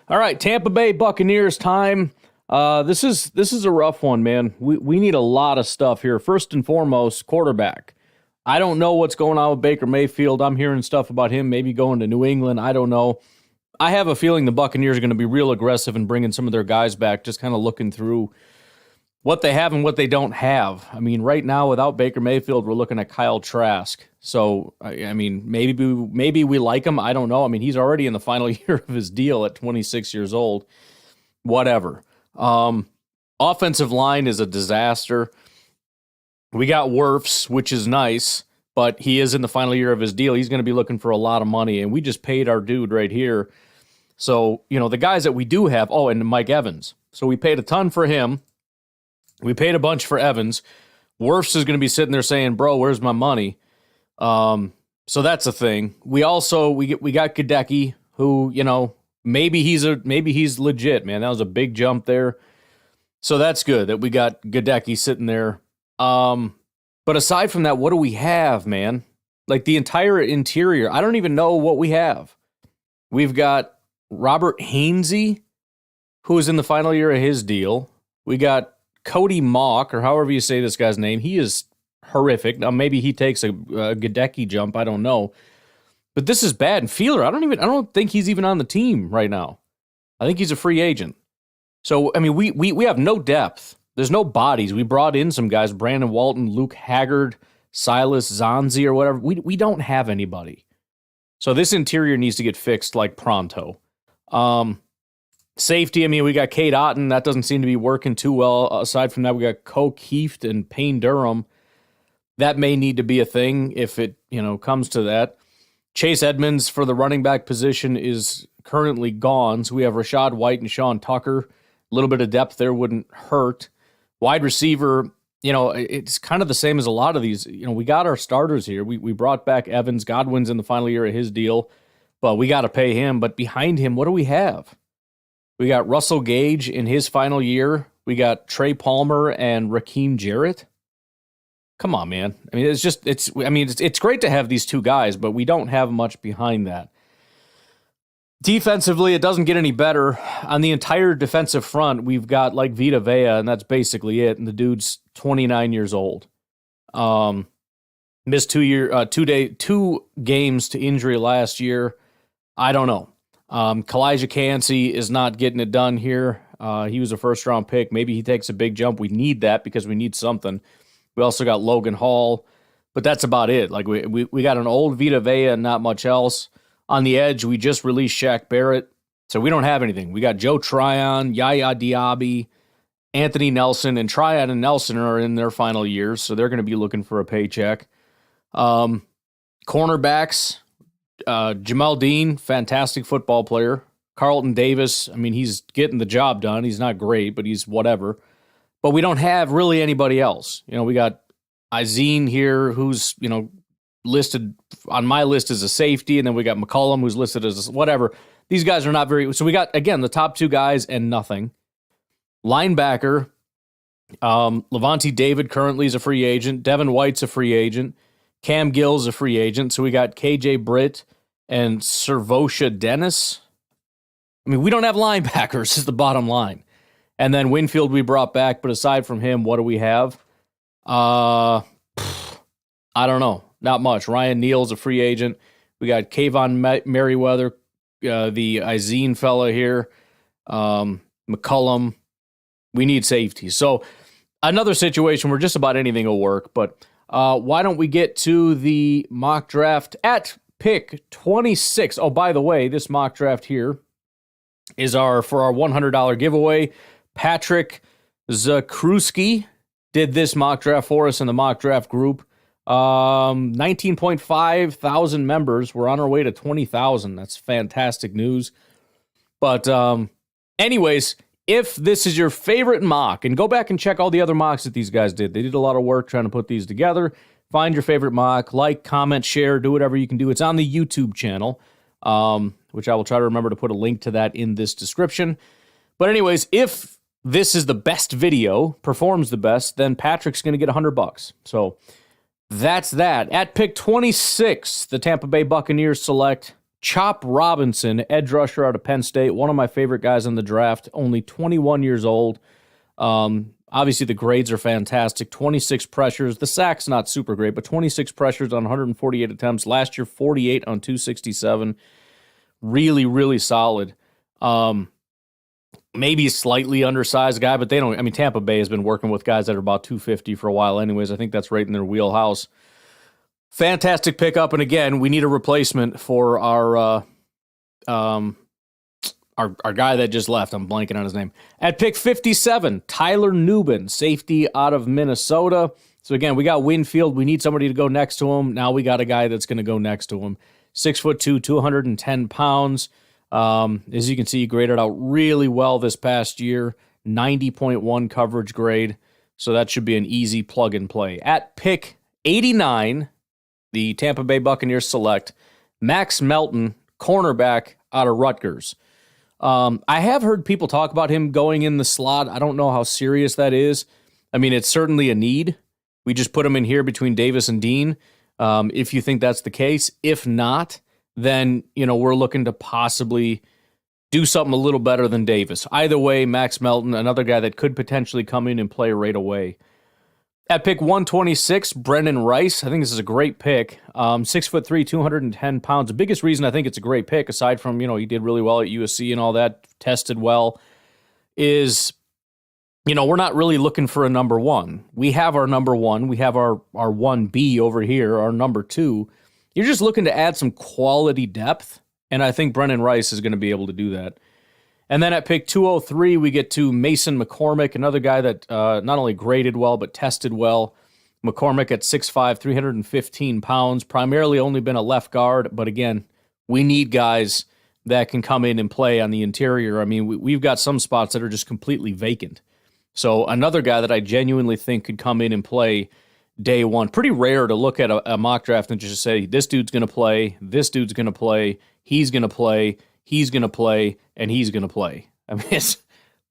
All right, Tampa Bay Buccaneers time. This is a rough one, man. We need a lot of stuff here. First and foremost, quarterback. I don't know what's going on with Baker Mayfield. I'm hearing stuff about him maybe going to New England. I don't know. I have a feeling the Buccaneers are going to be real aggressive in bringing some of their guys back, just kind of looking through what they have and what they don't have. I mean, right now, without Baker Mayfield, we're looking at Kyle Trask. So, I mean, maybe we like him. I don't know. I mean, he's already in the final year of his deal at 26 years old. Whatever. Offensive line is a disaster. We got Wirfs, which is nice, but he is in the final year of his deal. He's going to be looking for a lot of money, and we just paid our dude right here. So, the guys that we do have, and Mike Evans. So we paid a ton for him. We paid a bunch for Evans. Wirfs is going to be sitting there saying, bro, where's my money? So that's a thing. We got Gadecki, who, maybe he's legit, man. That was a big jump there. So that's good that we got Gadecki sitting there. But aside from that, what do we have, man? Like the entire interior, I don't even know what we have. We've got Robert Hainsey, who is in the final year of his deal. We got Cody Mock, or however you say this guy's name. He is horrific. Now, maybe he takes a Gadecki jump. I don't know. But this is bad. And Fielder, I don't think he's even on the team right now. I think he's a free agent. So, I mean, we have no depth. There's no bodies. We brought in some guys, Brandon Walton, Luke Haggard, Silas Zanzi, or whatever. We don't have anybody. So this interior needs to get fixed like pronto. Safety, I mean, we got Cade Otton. That doesn't seem to be working too well. Aside from that, we got Coke Heath and Payne Durham. That may need to be a thing if it, comes to that. Chase Edmonds for the running back position is currently gone. So we have Rashad White and Sean Tucker. A little bit of depth there wouldn't hurt. Wide receiver, it's kind of the same as a lot of these. We got our starters here. We brought back Evans. Godwin's in the final year of his deal, but we got to pay him. But behind him, what do we have? We got Russell Gage in his final year. We got Trey Palmer and Raheem Jarrett. Come on, man. I mean, it's great to have these two guys, but we don't have much behind that. Defensively, it doesn't get any better. On the entire defensive front, we've got like Vita Vea, and that's basically it. And the dude's 29 years old. Missed 2 games to injury last year. I don't know. Kalijah Kancey is not getting it done here. He was a first-round pick. Maybe he takes a big jump. We need that because we need something. We also got Logan Hall, but that's about it. Like we got an old Vita Vea and not much else. On the edge, we just released Shaq Barrett, so we don't have anything. We got Joe Tryon, Yaya Diaby, Anthony Nelson, and Tryon and Nelson are in their final years, so they're going to be looking for a paycheck. Cornerbacks, Jamel Dean, fantastic football player. Carlton Davis, I mean, he's getting the job done. He's not great, but he's whatever. But we don't have really anybody else. We got Izine here, who's, listed on my list as a safety, and then we got McCollum, who's listed as whatever. These guys are not very... So we got, again, the top 2 guys and nothing. Linebacker, Levante David currently is a free agent. Devin White's a free agent. Cam Gill's a free agent. So we got KJ Britt and Servosha Dennis. I mean, we don't have linebackers is the bottom line. And then Winfield we brought back, but aside from him, what do we have? I don't know. Not much. Ryan Neal's a free agent. We got Kayvon Merriweather, the Izine fella here, McCullum. We need safety. So another situation where just about anything will work, but why don't we get to the mock draft at pick 26? Oh, by the way, this mock draft here is for our $100 giveaway. Patrick Zakruski did this mock draft for us in the mock draft group. 19.5 thousand members. We're on our way to 20,000. That's fantastic news. But anyways, if this is your favorite mock, and go back and check all the other mocks that these guys did. They did a lot of work trying to put these together. Find your favorite mock, like, comment, share, do whatever you can do. It's on the YouTube channel, which I will try to remember to put a link to that in this description. But anyways, if this is the best video, performs the best, then Patrick's going to get $100. So that's that. At pick 26, the Tampa Bay Buccaneers select Chop Robinson, edge rusher out of Penn State, one of my favorite guys in the draft, only 21 years old. Obviously, the grades are fantastic. 26 pressures. The sack's not super great, but 26 pressures on 148 attempts. Last year, 48 on 267. Really, really solid. Maybe a slightly undersized guy, but they don't. I mean, Tampa Bay has been working with guys that are about 250 for a while anyways. I think that's right in their wheelhouse. Fantastic pickup, and again, we need a replacement for our guy that just left. I'm blanking on his name. At pick 57, Tyler Nubin, safety out of Minnesota. So again, we got Winfield. We need somebody to go next to him. Now we got a guy that's going to go next to him. 6'2", 210 pounds. As you can see, he graded out really well this past year. 90.1 coverage grade. So that should be an easy plug and play. At pick 89, the Tampa Bay Buccaneers select Max Melton, cornerback out of Rutgers. I have heard people talk about him going in the slot. I don't know how serious that is. I mean, it's certainly a need. We just put him in here between Davis and Dean. If you think that's the case. If not, then, we're looking to possibly do something a little better than Davis. Either way, Max Melton, another guy that could potentially come in and play right away. At pick 126, Brendan Rice. I think this is a great pick. 6'3", 210 pounds. The biggest reason I think it's a great pick, aside from, he did really well at USC and all that, tested well, is, we're not really looking for a number one. We have our number one. We have our 1B over here, our number two. You're just looking to add some quality depth, and I think Brendan Rice is going to be able to do that. And then at pick 203, we get to Mason McCormick, another guy that not only graded well, but tested well. McCormick at 6'5", 315 pounds, primarily only been a left guard. But again, we need guys that can come in and play on the interior. I mean, we've got some spots that are just completely vacant. So another guy that I genuinely think could come in and play day one. Pretty rare to look at a mock draft and just say, this dude's going to play, this dude's going to play, he's going to play, he's going to play, and he's going to play. I mean, it's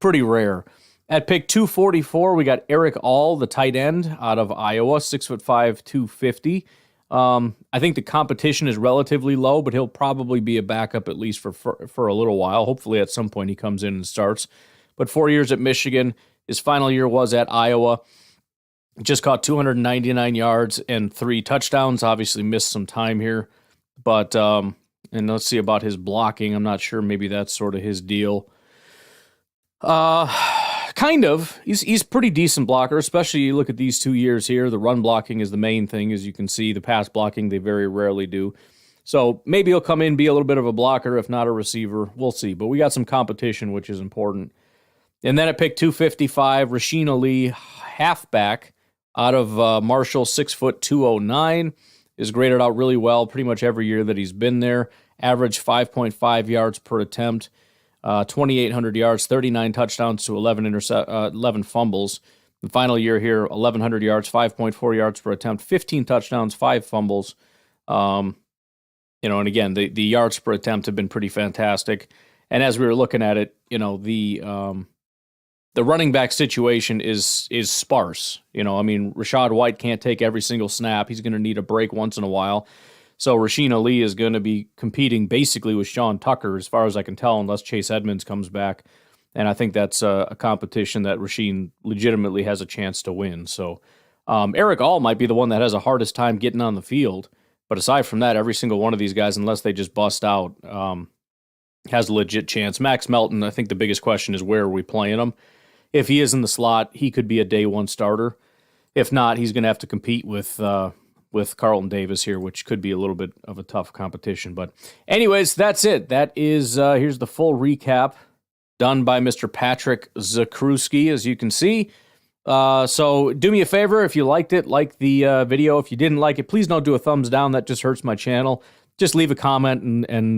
pretty rare. At pick 244, we got Eric All, the tight end out of Iowa, 6'5", 250. I think the competition is relatively low, but he'll probably be a backup at least for a little while. Hopefully at some point he comes in and starts. But 4 years at Michigan. His final year was at Iowa. Just caught 299 yards and 3 touchdowns. Obviously missed some time here. But, and let's see about his blocking. I'm not sure. Maybe that's sort of his deal. Kind of. He's pretty decent blocker, especially you look at these 2 years here. The run blocking is the main thing, as you can see. The pass blocking, they very rarely do. So maybe he'll come in, be a little bit of a blocker, if not a receiver. We'll see. But we got some competition, which is important. And then at pick 255, Rasheen Ali, halfback out of Marshall, 6'209", is graded out really well pretty much every year that he's been there. Average 5.5 yards per attempt, 2,800 yards, 39 touchdowns to 11 fumbles. The final year here, 1,100 yards, 5.4 yards per attempt, 15 touchdowns, 5 fumbles. And again, the yards per attempt have been pretty fantastic. And as we were looking at it, the running back situation is sparse. Rachaad White can't take every single snap. He's going to need a break once in a while. So Rasheen Ali is going to be competing basically with Sean Tucker, as far as I can tell, unless Chase Edmonds comes back. And I think that's a competition that Rasheen legitimately has a chance to win. So Eric All might be the one that has the hardest time getting on the field. But aside from that, every single one of these guys, unless they just bust out, has a legit chance. Max Melton, I think the biggest question is where are we playing him? If he is in the slot, he could be a day one starter. If not, he's going to have to compete with Carlton Davis here, which could be a little bit of a tough competition. But anyways, that's it. That is, here's the full recap done by Mr. Patrick Zakruski, as you can see. So do me a favor, if you liked it, like the video. If you didn't like it, please don't do a thumbs down. That just hurts my channel. Just leave a comment and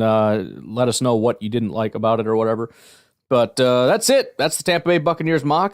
let us know what you didn't like about it or whatever. But that's it. That's the Tampa Bay Buccaneers mock.